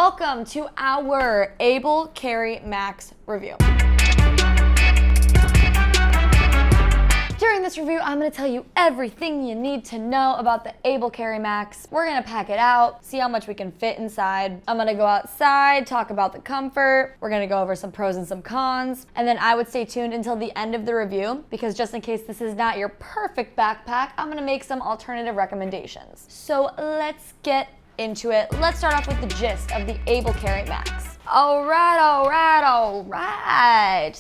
welcome to our Able Carry Max review. During this review, I'm going to tell you everything you need to know about the Able Carry Max. We're going to pack it out, see how much we can fit inside. I'm going to go outside, talk about the comfort. We're going to go over some pros and some cons. And then I would stay tuned until the end of the review because just in case this is not your perfect backpack, I'm going to make some alternative recommendations. So let's get into it. Let's start off with the gist of the Able Carry Max. All right.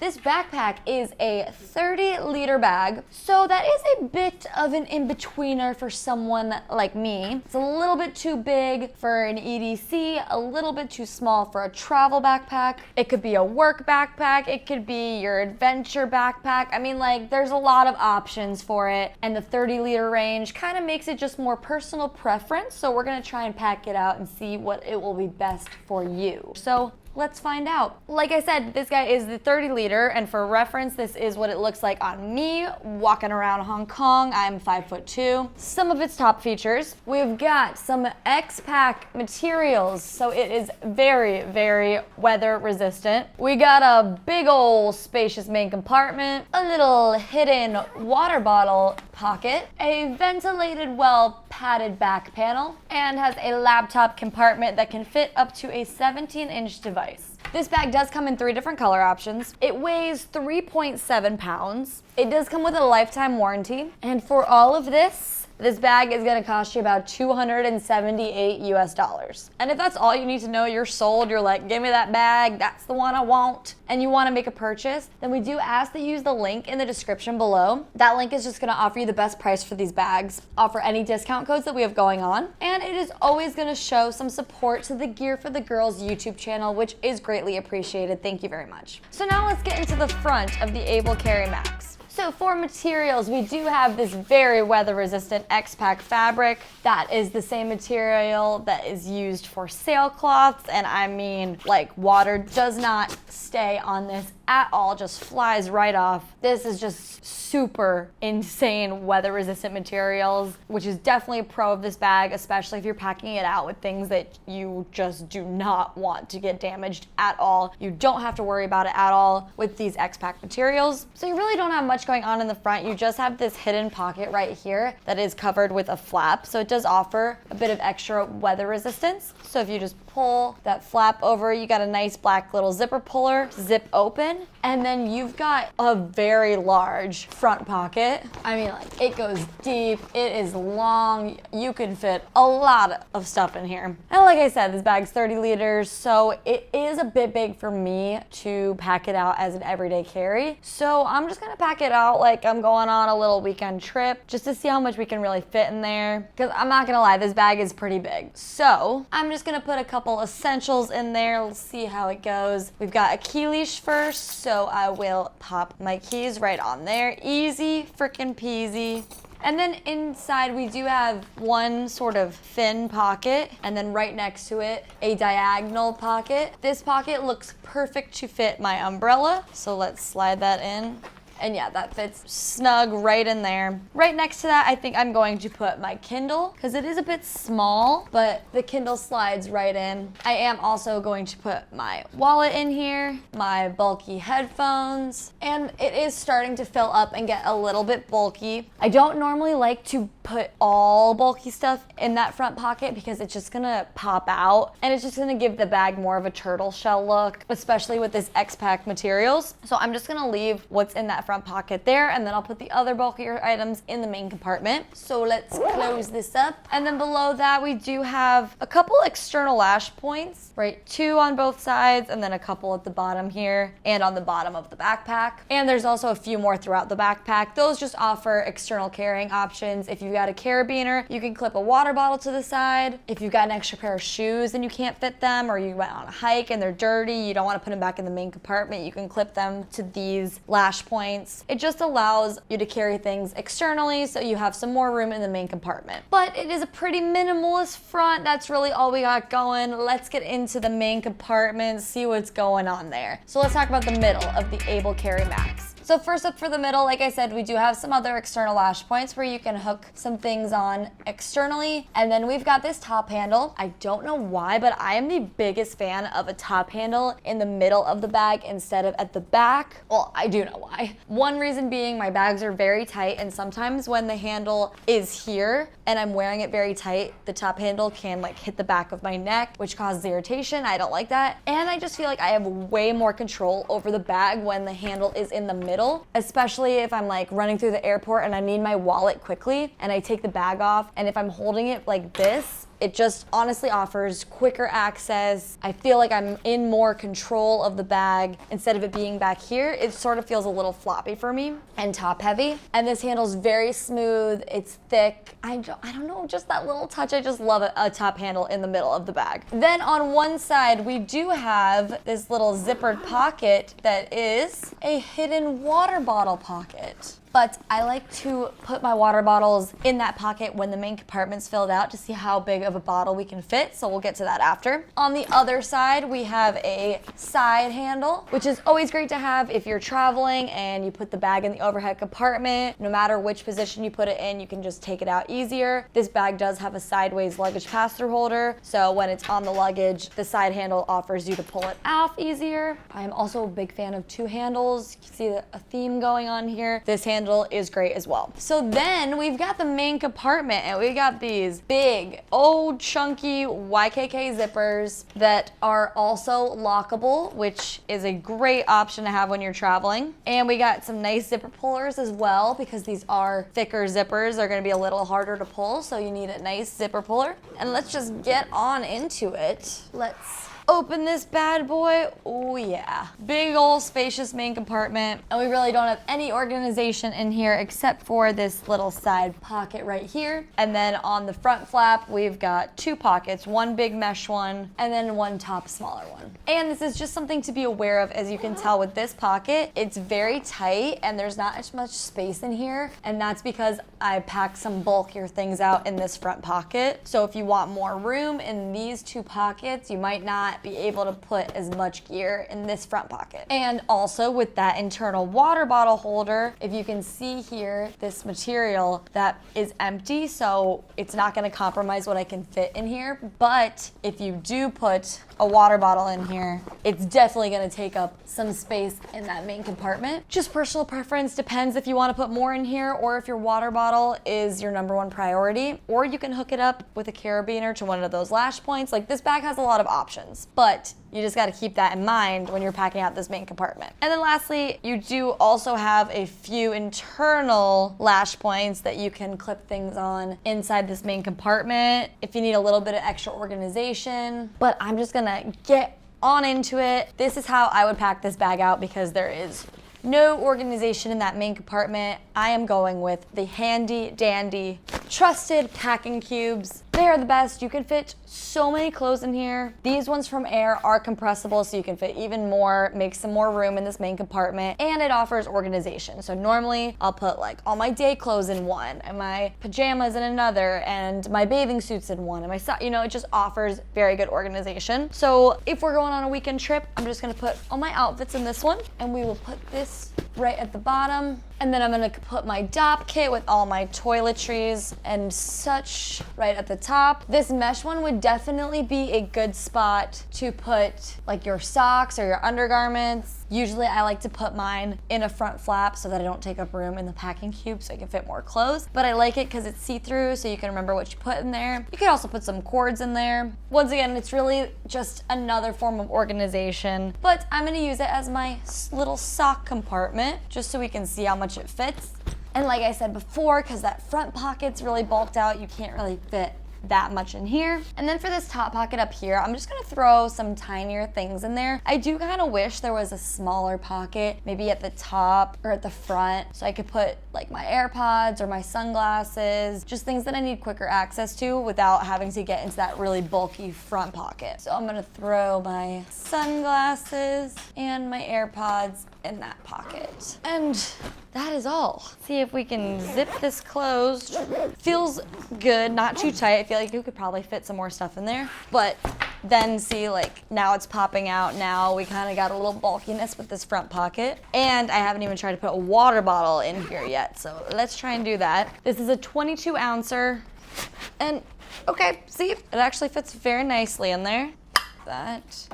This backpack is a 30-liter bag, so that is a bit of an in-betweener for someone like me. It's a little bit too big for an EDC, a little bit too small for a travel backpack. It could be a work backpack, it could be your adventure backpack. I mean, like, there's a lot of options for it, and the 30-liter range kind of makes it just more personal preference, so we're gonna try and pack it out and see what it will be best for you. So let's find out. Like I said, this guy is the 30-liter, and for reference, this is what it looks like on me walking around Hong Kong. I'm 5'2". Some of its top features, we've got some X-Pack materials, so it is very, very weather resistant. We got a big old spacious main compartment, a little hidden water bottle pocket, a ventilated, well padded back panel, and has a laptop compartment that can fit up to a 17-inch device. This bag does come in 3 different color options. It weighs 3.7 pounds. It does come with a lifetime warranty. And for all of this bag is gonna cost you about $278 US. And if that's all you need to know, you're sold, you're like, give me that bag, that's the one I want, and you wanna make a purchase, then we do ask that you use the link in the description below. That link is just gonna offer you the best price for these bags, offer any discount codes that we have going on, and it is always gonna show some support to the Gear for the Girls YouTube channel, which is greatly appreciated. Thank you very much. So now let's get into the front of the Able Carry Max. So for materials, we do have this very weather-resistant X-Pack fabric. That is the same material that is used for sailcloths, and I mean, like, water does not stay on this at all, just flies right off. This is just super insane weather-resistant materials, which is definitely a pro of this bag, especially if you're packing it out with things that you just do not want to get damaged at all. You don't have to worry about it at all with these X-Pack materials. So you really don't have much going on in the front. You just have this hidden pocket right here that is covered with a flap, so it does offer a bit of extra weather resistance. So if you just pull that flap over, you got a nice black little zipper puller, zip open, and then you've got a very large front pocket. I mean, like, it goes deep, it is long, you can fit a lot of stuff in here. And like I said, this bag's 30 liters, so it is a bit big for me to pack it out as an everyday carry. So I'm just gonna pack it out like I'm going on a little weekend trip just to see how much we can really fit in there. Because I'm not gonna lie, this bag is pretty big. So I'm just gonna put a couple essentials in there. Let's see how it goes. We've got a key leash first, so I will pop my keys right on there. Easy frickin' peasy. And then inside we do have one sort of thin pocket, and then right next to it, a diagonal pocket. This pocket looks perfect to fit my umbrella, so let's slide that in. And yeah, that fits snug right in there. Right next to that, I think I'm going to put my Kindle because it is a bit small, but the Kindle slides right in. I am also going to put my wallet in here, my bulky headphones, and it is starting to fill up and get a little bit bulky. I don't normally like to put all bulky stuff in that front pocket because it's just gonna pop out and it's just gonna give the bag more of a turtle shell look, especially with this X-Pack materials. So I'm just gonna leave what's in that front pocket there, and then I'll put the other bulkier items in the main compartment. So let's close this up. And then below that, we do have a couple external lash points, right? 2 on both sides, and then a couple at the bottom here and on the bottom of the backpack. And there's also a few more throughout the backpack. Those just offer external carrying options. If you've got a carabiner, you can clip a water bottle to the side. If you've got an extra pair of shoes and you can't fit them, or you went on a hike and they're dirty, you don't want to put them back in the main compartment, you can clip them to these lash points. It just allows you to carry things externally, so you have some more room in the main compartment. But it is a pretty minimalist front. That's really all we got going. Let's get into the main compartment, see what's going on there. So let's talk about the middle of the Able Carry Max. So first up for the middle, like I said, we do have some other external lash points where you can hook some things on externally. And then we've got this top handle. I don't know why, but I am the biggest fan of a top handle in the middle of the bag instead of at the back. Well, I do know why. One reason being my bags are very tight, and sometimes when the handle is here and I'm wearing it very tight, the top handle can like hit the back of my neck, which causes irritation. I don't like that. And I just feel like I have way more control over the bag when the handle is in the middle, especially if I'm like running through the airport and I need my wallet quickly and I take the bag off, and if I'm holding it like this, it just honestly offers quicker access. I feel like I'm in more control of the bag instead of it being back here. It sort of feels a little floppy for me and top heavy. And this handle's very smooth, it's thick. I don't know, just that little touch. I just love a top handle in the middle of the bag. Then on one side, we do have this little zippered pocket that is a hidden water bottle pocket. But I like to put my water bottles in that pocket when the main compartment's filled out to see how big of a bottle we can fit, so we'll get to that after. On the other side, we have a side handle, which is always great to have if you're traveling and you put the bag in the overhead compartment. No matter which position you put it in, you can just take it out easier. This bag does have a sideways luggage pass-through holder, so when it's on the luggage, the side handle offers you to pull it off easier. I'm also a big fan of two handles. You can see a theme going on here. This handle is great as well. So then we've got the main compartment, and we got these big, old, chunky YKK zippers that are also lockable, which is a great option to have when you're traveling. And we got some nice zipper pullers as well, because these are thicker zippers. They're gonna be a little harder to pull, so you need a nice zipper puller. And let's just get on into it. Let's open this bad boy. Oh yeah. Big old spacious main compartment. And we really don't have any organization in here except for this little side pocket right here. And then on the front flap, we've got two pockets, one big mesh one, and then one top smaller one. And this is just something to be aware of. As you can tell with this pocket, it's very tight and there's not as much space in here. And that's because I packed some bulkier things out in this front pocket. So if you want more room in these two pockets, you might not be able to put as much gear in this front pocket. And also with that internal water bottle holder, if you can see here, this material that is empty, so it's not gonna compromise what I can fit in here. But if you do put a water bottle in here, it's definitely gonna take up some space in that main compartment. Just personal preference, depends if you wanna put more in here or if your water bottle is your #1 priority, or you can hook it up with a carabiner to one of those lash points. Like, this bag has a lot of options, but you just gotta keep that in mind when you're packing out this main compartment. And then lastly, you do also have a few internal lash points that you can clip things on inside this main compartment if you need a little bit of extra organization. But I'm just gonna get on into it. This is how I would pack this bag out because there is no organization in that main compartment. I am going with the handy dandy trusted packing cubes. They are the best. You can fit so many clothes in here. These ones from Air are compressible, so you can fit even more, make some more room in this main compartment, and it offers organization. So normally I'll put like all my day clothes in one, and my pajamas in another, and my bathing suits in one, and it just offers very good organization. So if we're going on a weekend trip, I'm just gonna put all my outfits in this one, and we will put this right at the bottom. And then I'm gonna put my DOP kit with all my toiletries and such right at the top. This mesh one would definitely be a good spot to put like your socks or your undergarments. Usually I like to put mine in a front flap so that I don't take up room in the packing cube so I can fit more clothes. But I like it because it's see-through, so you can remember what you put in there. You could also put some cords in there. Once again, it's really just another form of organization, but I'm gonna use it as my little sock compartment just so we can see how much it fits. And like I said before, because that front pocket's really bulked out, you can't really fit that much in here. And then for this top pocket up here, I'm just gonna throw some tinier things in there. I do kind of wish there was a smaller pocket, maybe at the top or at the front, so I could put like my AirPods or my sunglasses, just things that I need quicker access to without having to get into that really bulky front pocket. So I'm gonna throw my sunglasses and my AirPods in that pocket. And that is all. See if we can zip this closed. Feels good, not too tight. I feel like you could probably fit some more stuff in there, but then see, like, now it's popping out. Now we kind of got a little bulkiness with this front pocket. And I haven't even tried to put a water bottle in here yet, so let's try and do that. This is a 22 ouncer, and okay, see, it actually fits very nicely in there.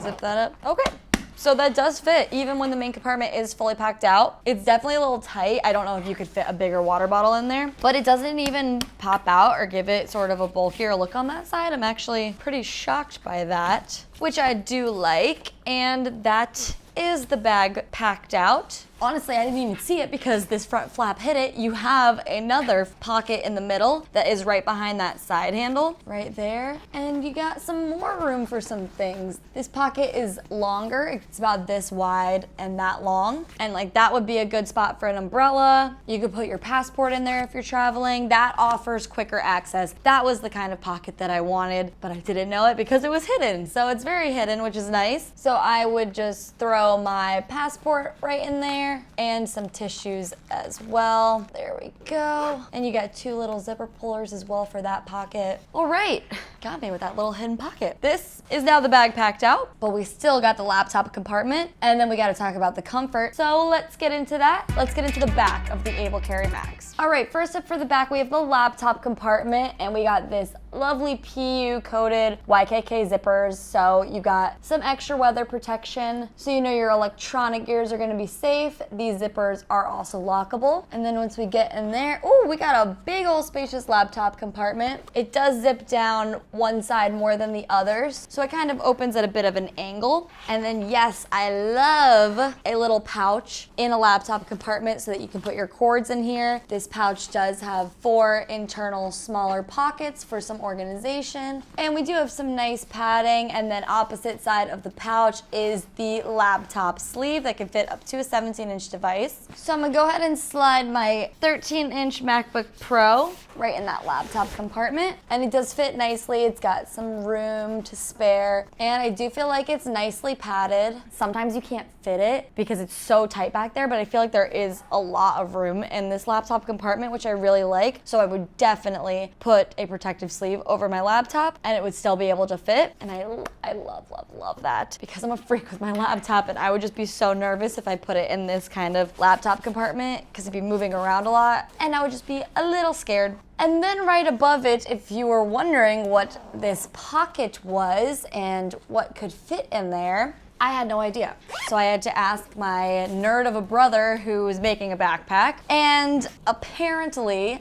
Zip that up. Okay. So that does fit even when the main compartment is fully packed out. It's definitely a little tight. I don't know if you could fit a bigger water bottle in there, but it doesn't even pop out or give it sort of a bulkier look on that side. I'm actually pretty shocked by that, which I do like. And that is the bag packed out. Honestly, I didn't even see it because this front flap hit it. You have another pocket in the middle that is right behind that side handle, right there. And you got some more room for some things. This pocket is longer. It's about this wide and that long. And like that would be a good spot for an umbrella. You could put your passport in there if you're traveling. That offers quicker access. That was the kind of pocket that I wanted, but I didn't know it because it was hidden. So it's very hidden, which is nice. So I would just throw my passport right in there and some tissues as well. There we go. And you got 2 little zipper pullers as well for that pocket. All right, got me with that little hidden pocket. This is now the bag packed out, but we still got the laptop compartment, and then we got to talk about the comfort. So let's get into that. Let's get into the back of the Able Carry bags. All right, first up for the back, we have the laptop compartment, and we got this lovely PU coated YKK zippers. So you got some extra weather protection, so you know your electronic gears are gonna be safe. These zippers are also lockable. And then once we get in there, oh, we got a big old spacious laptop compartment. It does zip down one side more than the others, so it kind of opens at a bit of an angle. And then yes, I love a little pouch in a laptop compartment so that you can put your cords in here. This pouch does have 4 internal smaller pockets for some organization. And we do have some nice padding, and then opposite side of the pouch is the laptop sleeve that can fit up to a 17-inch device. So I'm gonna go ahead and slide my 13-inch MacBook Pro right in that laptop compartment, and it does fit nicely. It's got some room to spare, and I do feel like it's nicely padded. Sometimes you can't fit it because it's so tight back there, but I feel like there is a lot of room in this laptop compartment, which I really like. So I would definitely put a protective sleeve over my laptop and it would still be able to fit. And I love that because I'm a freak with my laptop, and I would just be so nervous if I put it in this kind of laptop compartment because it'd be moving around a lot and I would just be a little scared. And then right above it, if you were wondering what this pocket was and what could fit in there, I had no idea. So I had to ask my nerd of a brother who was making a backpack, and apparently,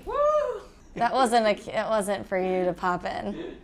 it wasn't for you to pop in.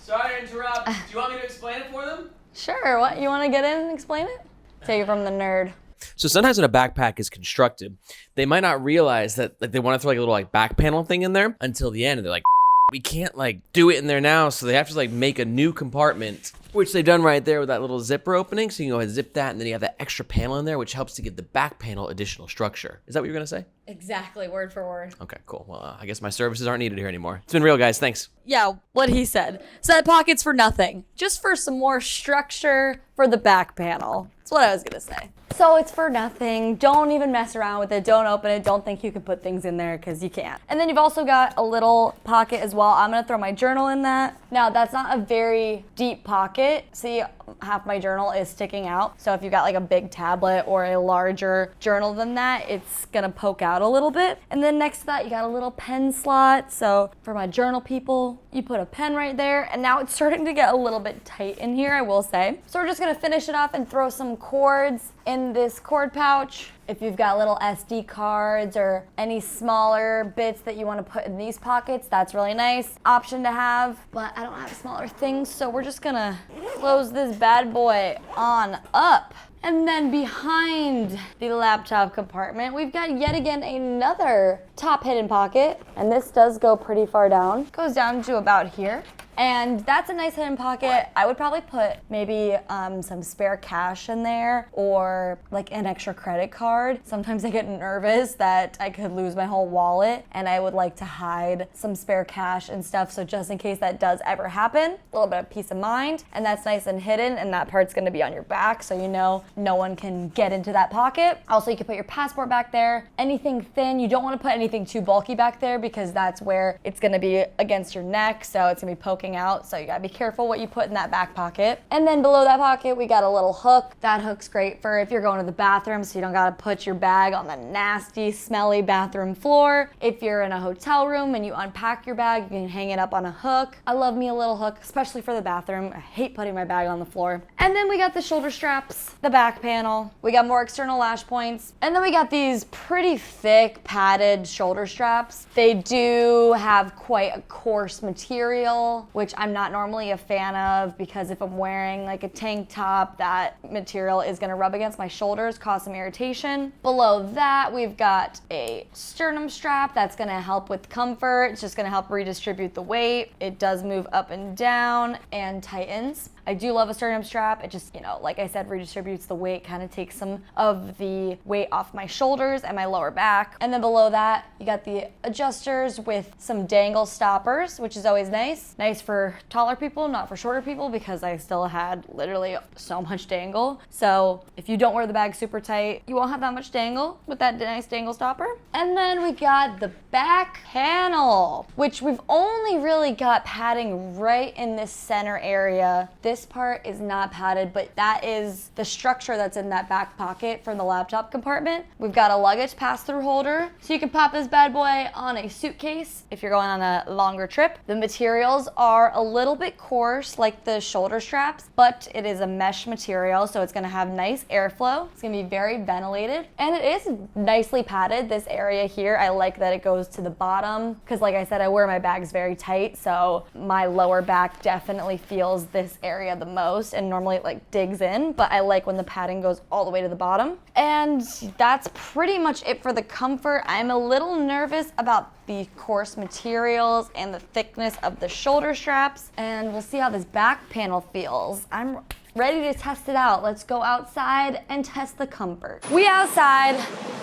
Sorry to interrupt. Do you want me to explain it for them? Sure, what, you wanna get in and explain it? Take it from the nerd. So sometimes when a backpack is constructed, they might not realize that they want to throw a little back panel thing in there until the end, and they're like, we can't do it in there now, so they have to make a new compartment, which they've done right there with that little zipper opening. So you can go ahead and zip that, and then you have that extra panel in there, which helps to give the back panel additional structure. Is that what you were gonna say? Exactly, word for word. Okay, cool. Well, I guess my services aren't needed here anymore. It's been real, guys. Thanks. Yeah, what he said. Side pockets for nothing, just for some more structure for the back panel. That's what I was gonna say. So it's for nothing. Don't even mess around with it. Don't open it. Don't think you can put things in there because you can't. And then you've also got a little pocket as well. I'm gonna throw my journal in that. Now that's not a very deep pocket. See, half my journal is sticking out. So if you've got a big tablet or a larger journal than that, it's gonna poke out a little bit. And then next to that, you got a little pen slot. So for my journal people, you put a pen right there. And now it's starting to get a little bit tight in here, I will say. So we're just gonna finish it off and throw some cords in this cord pouch. If you've got little SD cards or any smaller bits that you want to put in these pockets, that's really nice option to have, but I don't have smaller things, so we're just gonna close this bad boy on up. And then behind the laptop compartment, we've got yet again another top hidden pocket, and this does go pretty far down. It goes down to about here. And that's a nice hidden pocket. I would probably put maybe some spare cash in there, or an extra credit card. Sometimes I get nervous that I could lose my whole wallet, and I would like to hide some spare cash and stuff, so just in case that does ever happen, a little bit of peace of mind. And that's nice and hidden, and that part's gonna be on your back, so you know no one can get into that pocket. Also, you can put your passport back there. Anything thin, you don't wanna put anything too bulky back there because that's where it's gonna be against your neck, so it's gonna be poking working out, so you gotta be careful what you put in that back pocket. And then below that pocket, we got a little hook. That hook's great for if you're going to the bathroom, so you don't gotta put your bag on the nasty, smelly bathroom floor. If you're in a hotel room and you unpack your bag, you can hang it up on a hook. I love me a little hook, especially for the bathroom. I hate putting my bag on the floor. And then we got the shoulder straps, the back panel. We got more external lash points. And then we got these pretty thick padded shoulder straps. They do have quite a coarse material, which I'm not normally a fan of because if I'm wearing like a tank top, that material is gonna rub against my shoulders, cause some irritation. Below that, we've got a sternum strap that's gonna help with comfort. It's just gonna help redistribute the weight. It does move up and down and tightens. I do love a sternum strap. It just, like I said, redistributes the weight, kind of takes some of the weight off my shoulders and my lower back. And then below that, you got the adjusters with some dangle stoppers, which is always nice. Nice for taller people, not for shorter people, because I still had literally so much dangle. So if you don't wear the bag super tight, you won't have that much dangle with that nice dangle stopper. And then we got the back panel, which we've only really got padding right in this center area. This part is not padded, but that is the structure that's in that back pocket from the laptop compartment. We've got a luggage pass-through holder, so you can pop this bad boy on a suitcase if you're going on a longer trip. The materials are a little bit coarse, like the shoulder straps, but it is a mesh material, so it's gonna have nice airflow. It's gonna be very ventilated, and it is nicely padded. This area here, I like that it goes to the bottom, because like I said, I wear my bags very tight, so my lower back definitely feels this area the most, and normally it like digs in, but I like when the padding goes all the way to the bottom. And that's pretty much it for the comfort. I'm a little nervous about the coarse materials and the thickness of the shoulder straps, and we'll see how this back panel feels. I'm ready to test it out. Let's go outside and test the comfort. We outside.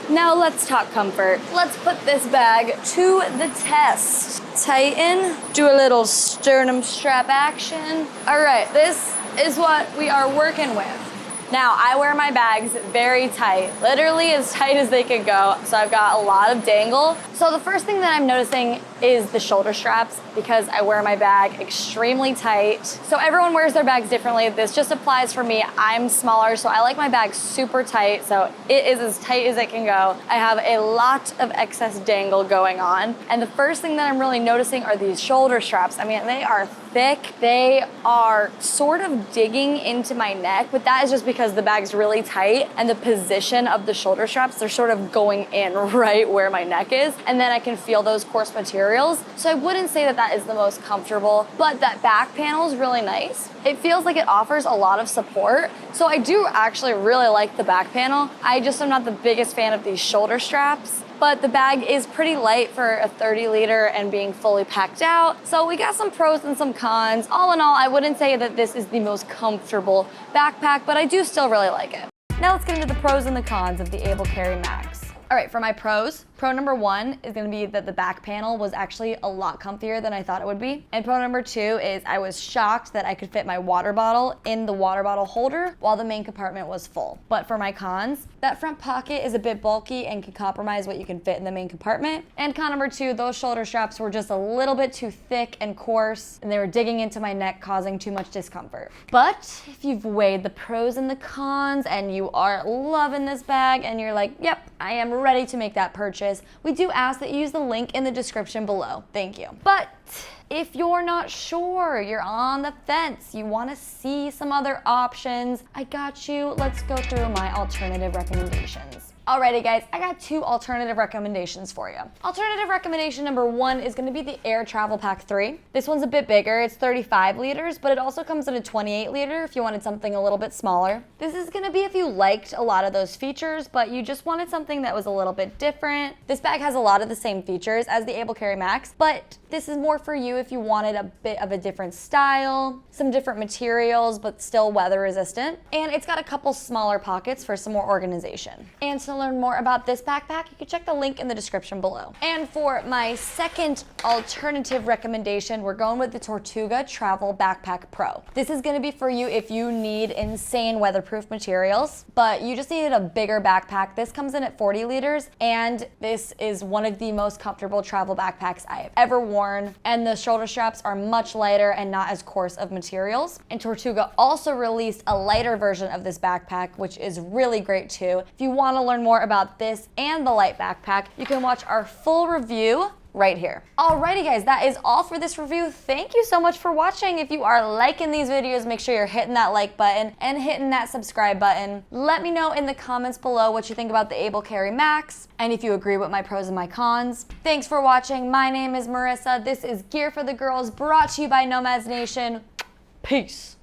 Now let's talk comfort. Let's put this bag to the test. Tighten, do a little sternum strap action. All right, this is what we are working with. Now, I wear my bags very tight, literally as tight as they can go, so I've got a lot of dangle. So the first thing that I'm noticing is the shoulder straps, because I wear my bag extremely tight. So everyone wears their bags differently. This just applies for me. I'm smaller, so I like my bag super tight, so it is as tight as it can go. I have a lot of excess dangle going on. And the first thing that I'm really noticing are these shoulder straps. I mean, they are thick. They are sort of digging into my neck, but that is just because the bag's really tight and the position of the shoulder straps, they're sort of going in right where my neck is. And then I can feel those coarse materials. So I wouldn't say that that is the most comfortable, but that back panel is really nice. It feels like it offers a lot of support. So I do actually really like the back panel. I just am not the biggest fan of these shoulder straps. But the bag is pretty light for a 30 liter and being fully packed out. So we got some pros and some cons. All in all, I wouldn't say that this is the most comfortable backpack, but I do still really like it. Now let's get into the pros and the cons of the Able Carry Max. All right, for my pros, pro number one is gonna be that the back panel was actually a lot comfier than I thought it would be. And pro number two is I was shocked that I could fit my water bottle in the water bottle holder while the main compartment was full. But for my cons, that front pocket is a bit bulky and can compromise what you can fit in the main compartment. And con number two, those shoulder straps were just a little bit too thick and coarse, and they were digging into my neck, causing too much discomfort. But if you've weighed the pros and the cons and you are loving this bag and you're like, yep, I am ready to make that purchase, we do ask that you use the link in the description below. Thank you. But if you're not sure, you're on the fence, you want to see some other options, I got you. Let's go through my alternative recommendations. Alrighty guys, I got two alternative recommendations for you. Alternative recommendation number one is gonna be the Air Travel Pack 3. This one's a bit bigger, it's 35 liters, but it also comes in a 28 liter if you wanted something a little bit smaller. This is gonna be if you liked a lot of those features, but you just wanted something that was a little bit different. This bag has a lot of the same features as the Able Carry Max, but this is more for you if you wanted a bit of a different style, some different materials, but still weather resistant. And it's got a couple smaller pockets for some more organization. And so learn more about this backpack, you can check the link in the description below. And for my second alternative recommendation, we're going with the Tortuga Travel Backpack Pro. This is gonna be for you if you need insane weatherproof materials, but you just needed a bigger backpack. This comes in at 40 liters, and this is one of the most comfortable travel backpacks I have ever worn, and the shoulder straps are much lighter and not as coarse of materials. And Tortuga also released a lighter version of this backpack, which is really great too. If you want to learn more about this and the light backpack, you can watch our full review right here. Alrighty guys, that is all for this review. Thank you so much for watching. If you are liking these videos, make sure you're hitting that like button and hitting that subscribe button. Let me know in the comments below what you think about the Able Carry Max and if you agree with my pros and my cons. Thanks for watching. My name is Marissa. This is Gear for the Girls, brought to you by Nomads Nation. Peace.